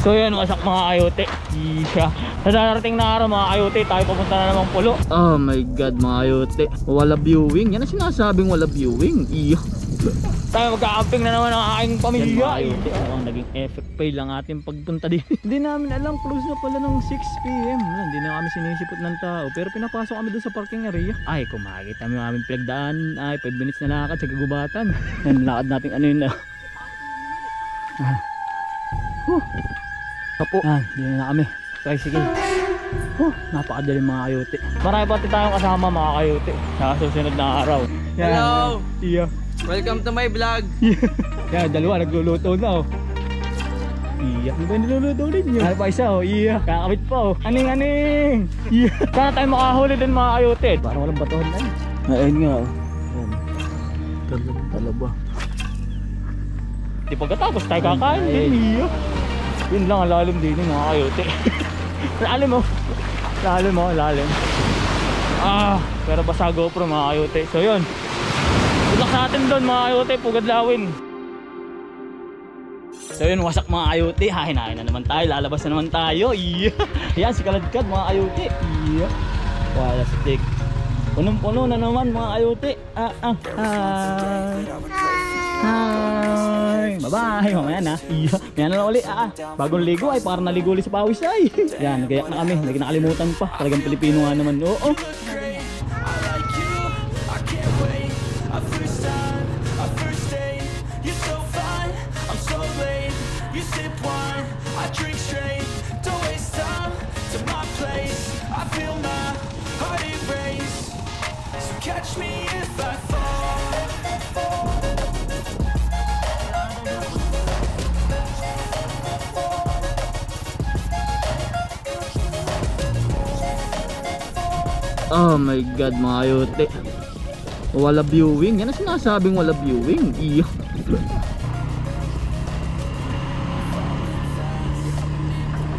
So yun, wasak mga kayote. Iya. Sa darating na araw mga kayote, tayo papunta na namang pulo. Oh my god mga kayote, wala viewing. Yan ang sinasabing wala viewing. Iya. Tayo magkakamping na naman ang aking pamilya. Ang naging effect fail lang ating pagpunta din. Hindi namin alam, close na pala ng 6 PM. Hindi na kami sinisipot ng tao, pero pinapasok kami doon sa parking area. Ay, kung makikita mo yung aming pinagdaan, ay 5 minutes na lakad sa kagubatan. Yan, lakad natin ano yun na. Kapo. Hindi na kami. Tricycle. Napakadali mga kayote. Marami pati tayong kasama mga kayote sa susunod na araw. Yan. Hello! Iya. Welcome to my vlog. Yan, dalawa nagluluto na oh. Iya, ano ba yung niluluto ninyo? Ano pa isa oh, iya. Kakabit pa oh. Aning. Iya. Sana tayo makahuli din mga kayote. Parang walang batuhan na eh. Ayun nga oh. Talaba. Di pagkatapos tayo kakain din. Iya. Yun lang ang lalim din mga kayote. Lalim oh. Lalim. Pero basa GoPro mga kayote. So yun, good luck sa atin doon mga kayote, Pugadlawin. So yun, wasak mga kayote. Hinahin na naman tayo, lalabas na naman tayo. Iya. Yan si Kaladkad mga kayote. Iya. Wala stick. Punong-puno na naman mga kayote. Hi. Bye-bye. Mamaya na. Iya. Yan na uli. Bagong ligo ay parang naligo ulit sa pawis ay. Yan, nagayak na kami. Lagi nakalimutan pa. Talagang Pilipino nga naman. Oo. Catch me if I fall. Oh my god mga kayote, wala viewing. Yan ang sinasabing wala viewing. Iya.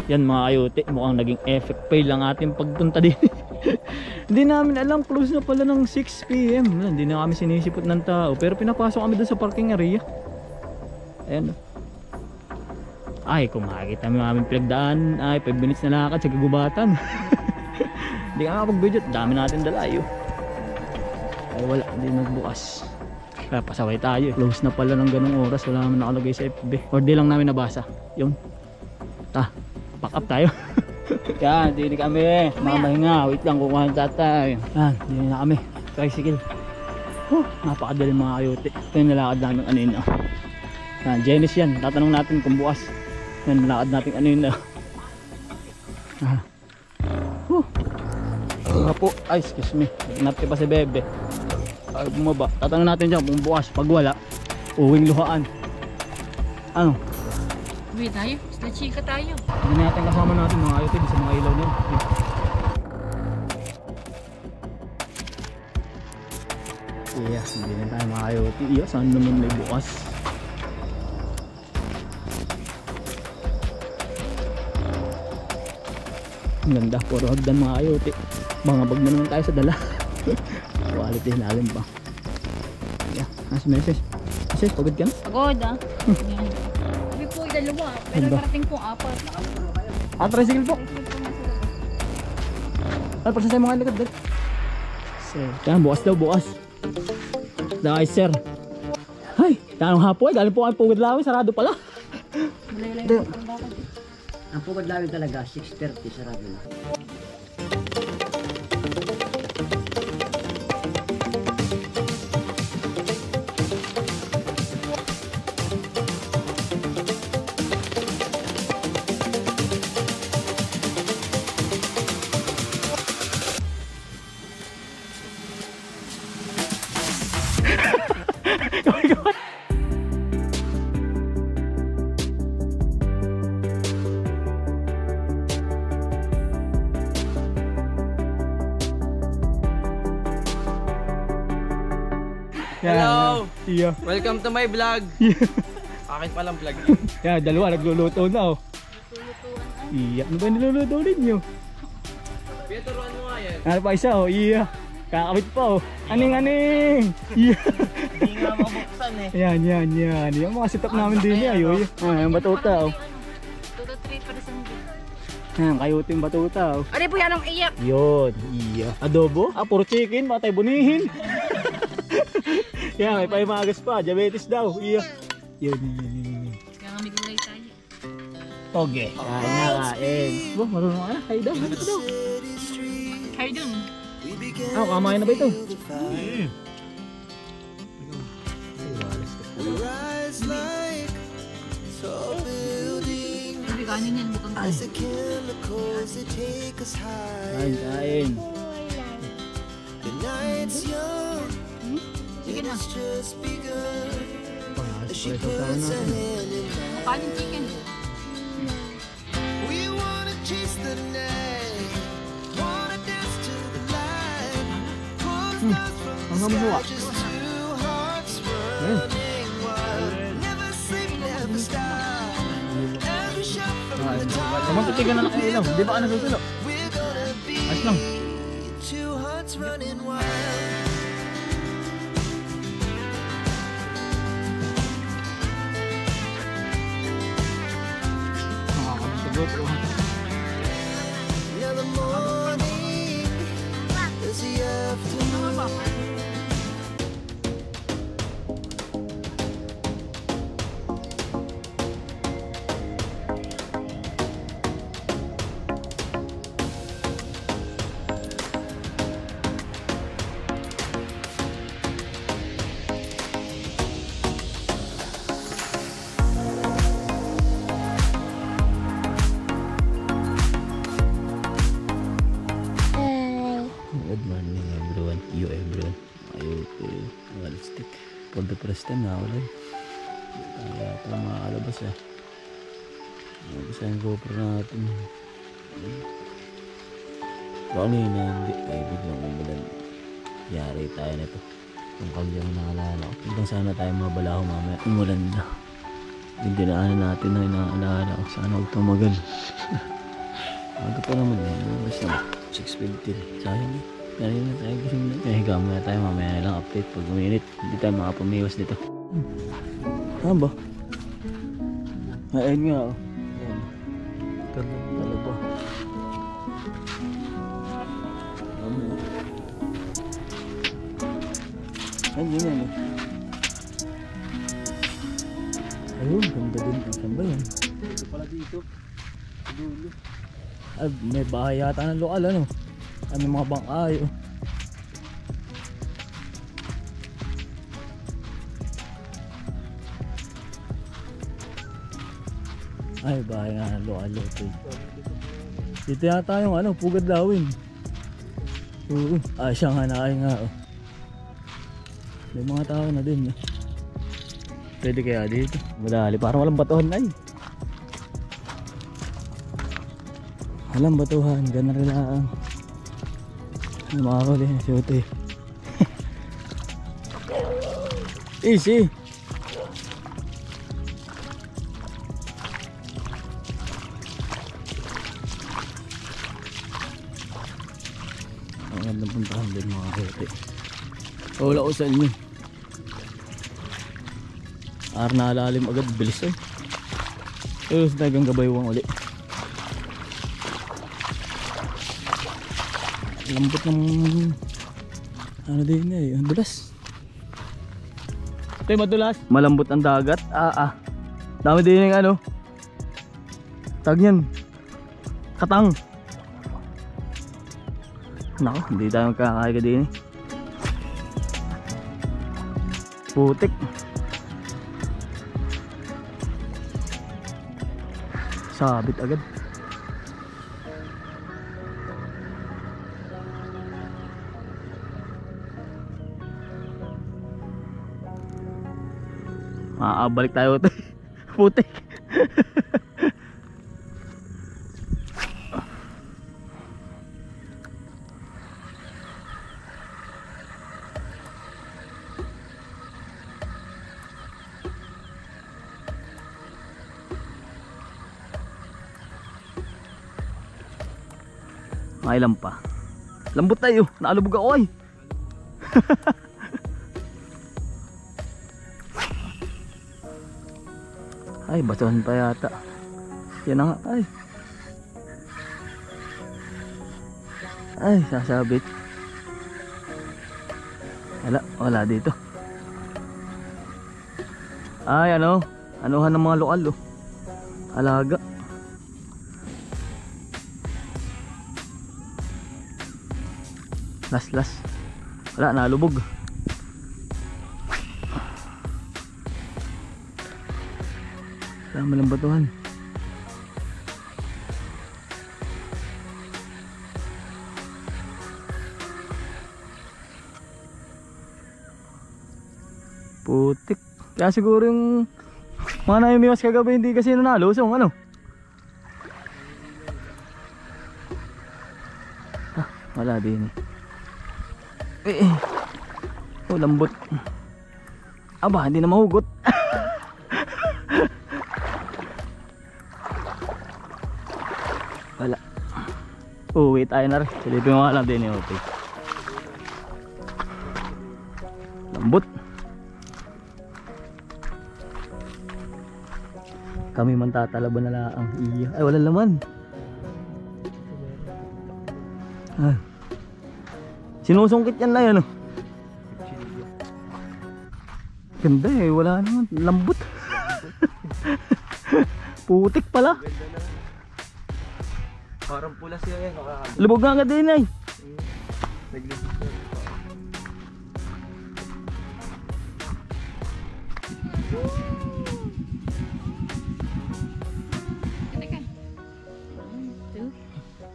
Yan mga kayote, mukhang naging effect fail lang ating pagpunta din. Hindi namin alam, close na pala ng 6 PM. Hindi na kami sinisipot ng tao, pero pinapasok kami doon sa parking area. Ayan. Ay, kung makikita mo yung aming pinagdaan, ay 5 minutes na lakad sa kagubatan. Hindi ka makapag-video, dami natin dalayo. Ay wala, hindi nagbukas. Kaya pasaway tayo. Close na pala ng ganung oras, wala naman nakalagay sa FB. Or di lang namin nabasa. Yun. Pack up tayo. Yan, hindi kami mamahinga. Wait lang, kukuha ng tatay. Yan, hindi na kami. Tricycle. Napakadali mga kayote. Ito yung nalakad namin kanina. Yan, Genis yan. Tatanong natin kung bukas. Yan, nalakad natin kanina. Po. Ay, excuse me. Napti pa si Bebe. Ay, bumaba. Tatanong natin dyan kung bukas. Pag wala, uwing luhaan. Ano? Uwi tayo. Sa chika tayo. Hindi natin kasama natin mga kayote sa mga ilaw nyo. Iya, hindi na tayo mga kayote. Iya, saan naman may bukas? Ang ganda, puro hagdan mga kayote. Bangabag na naman tayo sa dala. Quality, lalim pa. Yeah, nice message. Message, pagod ka na? Pagod Sabi po dalawa, pero parating po 4. Tricycle po. Ano, pagsasay mga likod dito. Yan, bukas daw, bukas. Dahil sir. Ay, tanong hapon, galing po ang Pugadlawin, sarado pala. Ang Pugadlawin talaga 6:30 sarado na. Hello! Iya. Welcome to my vlog. Akin palang vlog. Yan, dalawa nagluluto na oh. Iya, ano ba yung niluluto ninyo? Pituruan mo nga yan. Ano pa isa oh, iya. Kakabit pa oh. Aning. Iya. Hindi nga mabuksan eh. Yan. Yung mga setup namin din eh. Ayoy. Yung batuta oh. 2 to 3 para sa mga. Yan, kayuting batuta. Oh. Ano po yan ang iyak? Yun, iya. Adobo? Ah, puro chicken, matay bunihin. Yan, may paimagas pa. Diabetes daw. Iya. Yun. Kaya nga may gulay tayo. Toge. Kain na, kain. Oh, marunong ka na. Kain daw. Kain daw. Kayo dun. Ah, kamain na ba ito? Rise like tall buildings Hindi kanin yan. Bukang as the chemicals that take us high. Kain, kain. The night's young, Sige na. it's just begun. Pangalas She pa ito taon puts her natin. hand in mine. Kanin chicken. We wanna chase the night, wanna dance to the light. Pull the stars from the Ang gamuha. sky, just two hearts running wild. Never sleep, never stop. Every shot from the top. Naman titigan na ng ilaw. Di ba ka nasusulo? We're gonna be Ayos lang. two hearts running wild. Nakakapagod. Now the morning is the afternoon. Good morning everyone. You everyone. Ayoko. Walistik. For the first time na ulan. Kaya ito makakalabas ah. Nabasa yung GoPro natin. Kanina hindi. Ay biglang umulan. Yari tayo na ito. Yung kalyang naalala ko. Hanggang sana tayo mabalaho mamaya. Umulan na. Yung dinaanan natin na inaalala ko. Sana huwag tumagal. Aga pa naman yan. Basta na. 6:50. Sayang eh. Kanina na tayo gising na. Kaya higa muna tayo. Mamaya na lang update pag uminit. Hindi tayo makapumiwas dito. Saan ba? Ayun nga oh. Ayan. Talaga. Ayun yun yan eh. Ayun, ganda din. Saan ba yan? Dito pala dito. Dulo. Ay, may bahay yata ng lokal ano. Ay, may mga bangkay oh. Ay, bahay nga ng lokal local. Dito yata yung ano, Pugad Lawin. Oo. Ah, siya nga na nga oh. May mga tao na din eh. Pwede kaya dito. Madali, parang walang batuhan ay. Walang batuhan, gana rin lang. Ano makakuli na si Ote. Easy. Ang gandang puntahan din mga Ote. Wala ko sa inyo. Nalalim agad, bilis eh. Tapos nagang gabaywang uli. Lambot ng ano din eh, ang dulas. Ito yung madulas. Malambot ang dagat. Dami din yung ano. Tag yan. Katang. Nako, hindi tayo magkakahiga din eh. Putik. Sabit agad. Balik tayo ito. Putik. Ilan pa. Lambot tayo. Naalubog ako ay. Ay, batuhan pa yata. Yan na nga. Ay, sasabit. Wala dito. Ay, anuhan ng mga lokal, oh. Alaga. Las. Wala, nalubog. Tama lang batuhan. Putik. Kaya siguro yung mga namimiwas kagabi hindi kasi nanalo. So ano? Wala din eh. Oh, lambot. Aba, hindi na mahugot. Wala. Uwi tayo na rin. Silipin mo nga lang din eh. Okay. Lambot. Kami man tatalaban na lang. Iya. Ay, wala laman. Sinusungkit yan na yan, oh. Ganda eh, wala naman. Lambot. Putik pala. Parang pula siya yan. Lubog nga agad din ay. Teka.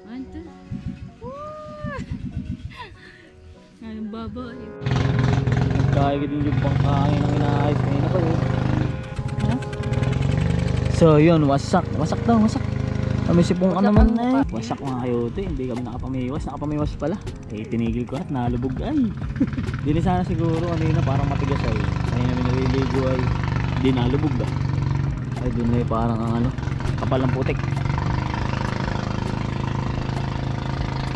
1, 2. Anong baboy? Kaya din yung pangkain ng inaayos ngayon ako eh. So yun, wasak daw. Kami sipong ka naman eh. Wasak mga kayote, hindi kami nakapamiwas pala. Eh tinigil ko at nalubog ay. Hindi sana siguro kanina parang matigas ay. Kanina namin naliligo ay hindi nalubog ba. Ay dun na parang ang kapal ng putik.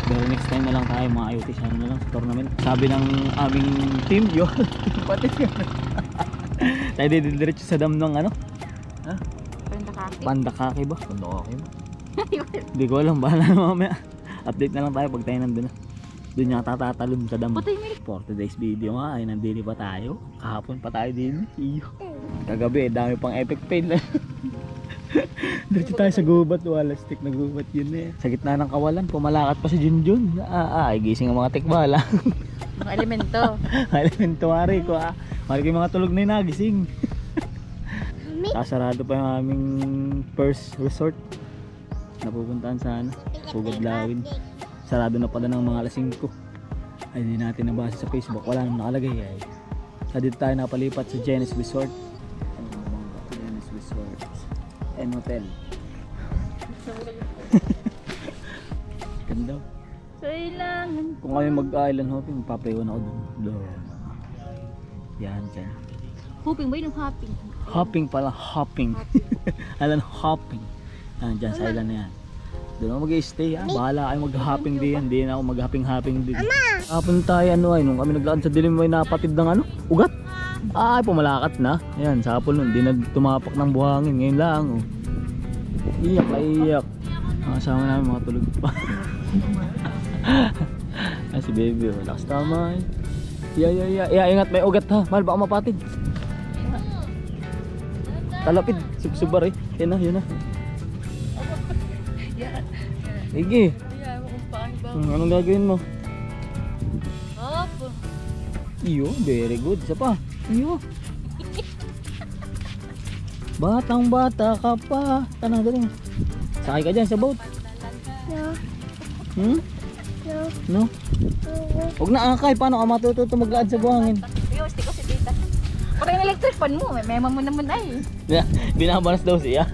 Pero next time na lang tayo mga IoT, sana na lang sa tournament. Sabi ng aming team, yun. Pati yun. Tayo didiretso sa dam ng Pandakake ba? Pandakake ba? Hindi ko alam, bahala na mamaya. Update na lang tayo pag tayo nandun na. Doon yung tatatalon sa dam. For today's video nga ay nandini pa tayo. Kahapon pa tayo din. Iyo. Kagabi dami pang epic fail. Diretso tayo sa gubat, wala stick na gubat yun eh. Sa gitna ng kawalan, pumalakat pa si Junjun. Ay gising ang mga tikbala. Mga elemento. Elemento mari ko Mari ko yung mga tulog na yung nagising. Kasarado pa yung aming first resort. Napupuntahan sana Pugad Lawin. Sarado na pala ng mga alas 5. Ay hindi natin nabasa sa Facebook, wala nang nakalagay ay. Sa dito tayo napalipat sa Genes Resort. Genes Resort and Hotel. Ganda. Kailangan. Kung kami mag-island hopping, magpapayawan ako doon. Yan dyan. Hopping ba yun? Hopping? Hopping pala, hopping. Alam, hopping. Dyan sa island na yan. Doon ako mag-stay ha. Bahala kayo mag-hopping din. Hindi na ako mag-hopping din. Kapon tayo nung kami naglakad sa dilim may napatid ng ugat. Ay pumalakat na. Ayan sa hapon nun. Hindi na tumapak ng buhangin. Ngayon lang Iyak na iyak. Kasama namin mga tulog pa. Ay si baby lakas tama eh. Ingat may ugat ha. Mahal baka mapatid. Talapid. Subsubar eh. Yan na. Sige. Anong gagawin mo? Iyo, very good. Isa pa. Iyo. Batang bata ka pa. Tanang galing. Sakay ka dyan sa boat. No? Huwag na akay. Paano ka matututo maglaad sa buhangin? Stick ko si tita. Parang yung electric fan mo. May mema mo naman ay. Binabalas daw siya.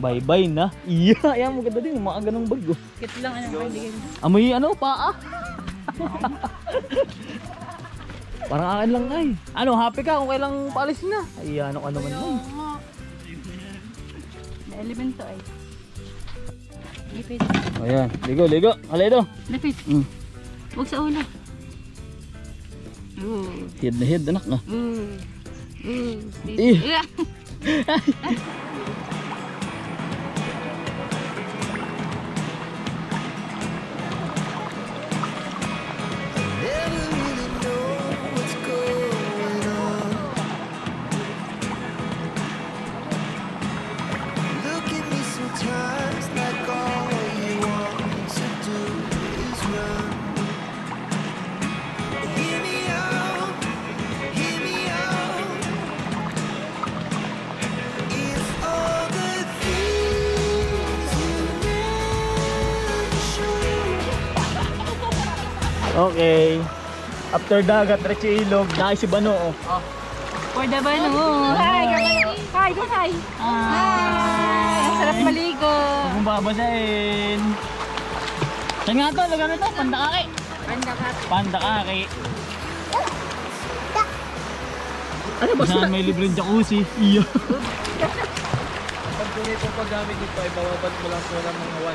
Bye-bye na. Iya, ayan mo ganda din. Mga ganong bago. Kit lang hindi. Amoy paa. Parang akin lang ay. Happy ka kung kailang paalis na. Ay, ano ka naman ay. Na elemento ay. Lapit. Ayan, ligo, ligo. Kalido. Lapit. Mm. Huwag sa ulo. Head na head, anak na. Eh. Never really know what's going on. Look at me sometimes like all you want to do is run. Hear me out, hear me out. It's all the things you never show. Okay. After dagat, diretso ilog. Dahil si Bano, oh. For the Bano. Hi, hi, hi. Hi. Ang sarap maligo. Huwag mong babasahin. Saan nga to? Lugar na to? Pandakaki. Pandakaki. Ano ba? Saan may libreng jacuzzi? Iya. Pag tunay pong paggamit dito ay bababad mo lang sa mga 1 hour.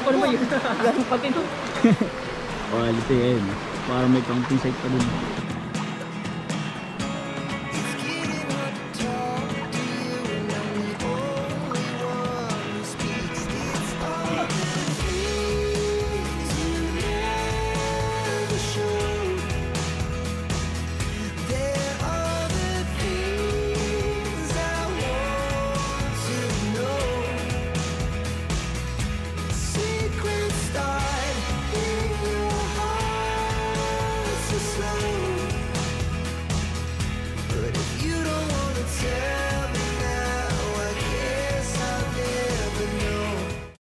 Ano ba yun? Ganun pati to. Quality yan. Parang may camping site pa dun.